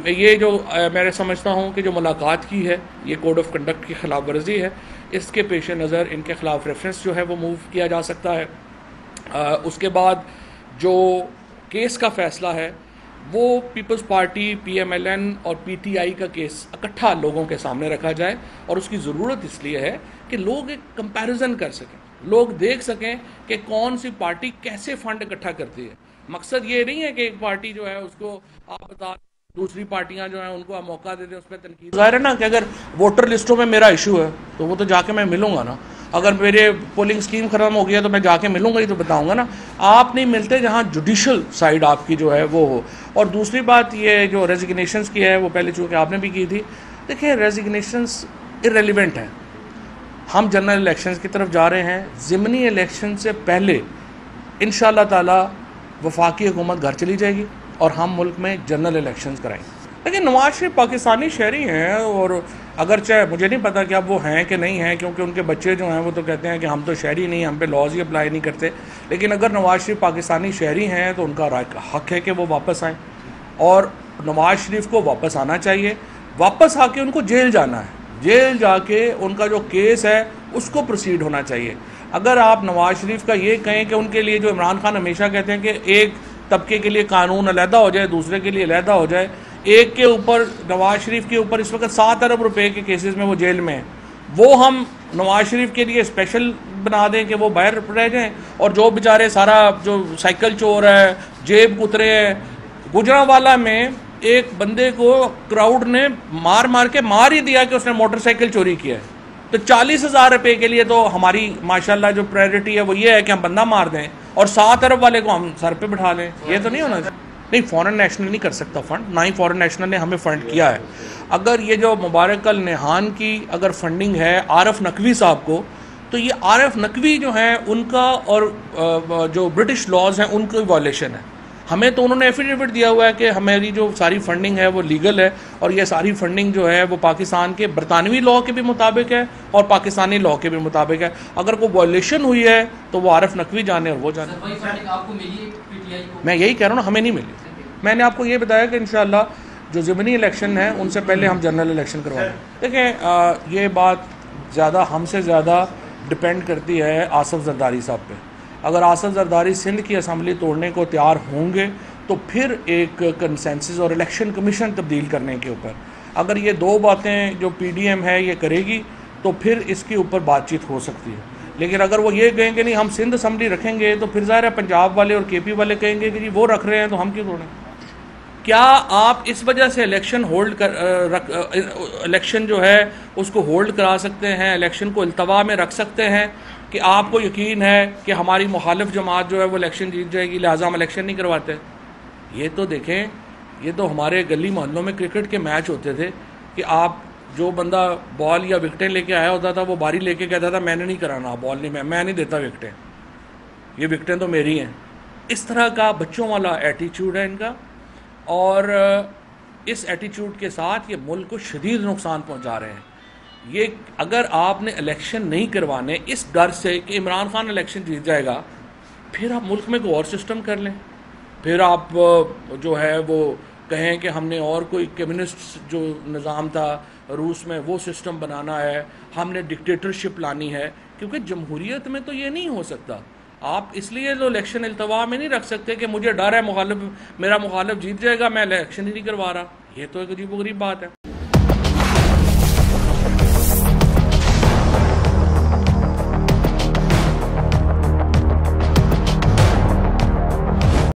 ये जो मैं समझता हूँ कि जो मुलाकात की है ये कोड ऑफ कंडक्ट की खिलाफ वर्जी है। इसके पेश नज़र इनके ख़िलाफ़ रेफरेंस जो है वो मूव किया जा सकता है। उसके बाद जो केस का फ़ैसला है वो पीपल्स पार्टी, PMLN और PTI का केस इकट्ठा लोगों के सामने रखा जाए, और उसकी ज़रूरत इसलिए है कि लोग एक कंपैरिजन कर सकें, लोग देख सकें कि कौन सी पार्टी कैसे फ़ंड इकट्ठा करती है। मकसद ये नहीं है कि एक पार्टी जो है उसको आप बता, दूसरी पार्टियां जो हैं उनको आप मौका दे दें, उस पर तनकीद। ज़ाहिर है ना कि अगर वोटर लिस्टों में मेरा इशू है तो वो तो जाके मैं मिलूंगा ना। अगर मेरे पोलिंग स्कीम ख़त्म हो गया तो मैं जाके मिलूंगा ही, तो बताऊंगा ना। आप नहीं मिलते जहां जुडिशल साइड आपकी जो है वो हो। और दूसरी बात ये जो रेजिग्नेशंस की है वो पहले चूँकि आपने भी की थी, देखिए रेजिग्नेशंस इरेलीवेंट हैं। हम जनरल इलेक्शंस की तरफ जा रहे हैं। ज़िमनी इलेक्शन से पहले इंशाअल्लाह ताला वफाकी हुकूमत घर चली जाएगी और हम मुल्क में जनरल इलेक्शंस कराएंगे। लेकिन नवाज शरीफ पाकिस्तानी शहरी हैं, और अगर चाहे मुझे नहीं पता कि अब वो हैं कि नहीं हैं, क्योंकि उनके बच्चे जो हैं वो तो कहते हैं कि हम तो शहरी नहीं, हम पे लॉज ही अप्लाई नहीं करते। लेकिन अगर नवाज शरीफ पाकिस्तानी शहरी हैं तो उनका हक है कि वो वापस आएँ, और नवाज शरीफ को वापस आना चाहिए। वापस आके उनको जेल जाना है, जेल जाके उनका जो केस है उसको प्रोसीड होना चाहिए। अगर आप नवाज शरीफ का ये कहें कि उनके लिए, जो इमरान खान हमेशा कहते हैं कि एक तबके के लिए कानून अलहदा हो जाए, दूसरे के लिए अलहदा हो जाए, एक के ऊपर, नवाज शरीफ के ऊपर इस वक्त 7 अरब रुपए के केसेस में वो जेल में हैं, वो हम नवाज शरीफ के लिए स्पेशल बना दें कि वो बाहर रह जाएं, और जो बेचारे सारा जो साइकिल चोर है, जेब कुतरे हैं। गुजरांवाला में एक बंदे को क्राउड ने मार मार के मार ही दिया कि उसने मोटरसाइकिल चोरी किया है। तो 40,000 रुपये के लिए तो हमारी माशाल्लाह जो प्रायोरिटी है वो ये है कि हम बंदा मार दें, और 7 अरब वाले को हम सर पे बिठा लें। ये तो नहीं होना चाहिए। नहीं, फॉरेन नेशनल नहीं कर सकता फ़ंड, ना ही फॉरेन नेशनल ने हमें फ़ंड किया है। अगर ये जो मुबारक अल निहान की अगर फंडिंग है आरिफ नकवी साहब को, तो ये आरिफ नकवी जो हैं उनका और जो ब्रिटिश लॉज हैं उनकी वायलेशन है। हमें तो उन्होंने एफिडेविट दिया हुआ है कि हमारी जो सारी फंडिंग है वो लीगल है, और ये सारी फंडिंग जो है वो पाकिस्तान के बरतानवी लॉ के भी मुताबिक है और पाकिस्तानी लॉ के भी मुताबिक है। अगर कोई वायलेशन हुई है तो वो आरिफ नकवी जाने और वो जाने। आपको मिली PTI को? मैं यही कह रहा हूँ ना, हमें नहीं मिली। मैंने आपको ये बताया कि इंशाअल्लाह जो ज़िमनी इलेक्शन है उनसे पहले हम जनरल इलेक्शन करवाएं। देखें, ये बात ज़्यादा हमसे ज़्यादा डिपेंड करती है आसफ जरदारी साहब पे। अगर आसफ जरदारी सिंध की असम्बली तोड़ने को तैयार होंगे तो फिर एक कंसेंसस और इलेक्शन कमीशन तब्दील करने के ऊपर, अगर ये दो बातें जो PDM है ये करेगी तो फिर इसके ऊपर बातचीत हो सकती है। लेकिन अगर वो ये कहेंगे नहीं हम सिंध असम्बली रखेंगे, तो फिर ज़ाहिर है पंजाब वाले और KP वाले कहेंगे कि जी वो रख रहे हैं तो हम क्यों तोड़ें। क्या आप इस वजह से इलेक्शन होल्ड इलेक्शन जो है उसको होल्ड करा सकते हैं, इलेक्शन को इल्तवा में रख सकते हैं कि आपको यकीन है कि हमारी मुखालिफ जमात जो है वो इलेक्शन जीत जाएगी, लिहाजा हम इलेक्शन नहीं करवाते? ये तो देखें, ये तो हमारे गली मोहल्लों में क्रिकेट के मैच होते थे कि आप जो बंदा बॉल या विकटें लेके आया होता था वो बारी लेके कहता था मैंने नहीं कराना, बॉल नहीं, मैं नहीं देता विकटें, ये विकटें तो मेरी हैं। इस तरह का बच्चों वाला एटीट्यूड है इनका, और इस एटीट्यूड के साथ ये मुल्क को शदीद नुकसान पहुंचा रहे हैं। ये अगर आपने इलेक्शन नहीं करवाने इस डर से कि इमरान खान इलेक्शन जीत जाएगा, फिर आप मुल्क में कोई और सिस्टम कर लें। फिर आप जो है वो कहें कि हमने और कोई कम्युनिस्ट जो निज़ाम था रूस में वो सिस्टम बनाना है, हमने डिक्टेटरशिप लानी है, क्योंकि जमहूरियत में तो ये नहीं हो सकता। आप इसलिए तो इलेक्शन इल्तवा में नहीं रख सकते कि मुझे डर है मेरा मुखालिफ जीत जाएगा, मैं इलेक्शन ही नहीं करवा रहा। ये तो एक अजीब गरीब बात है।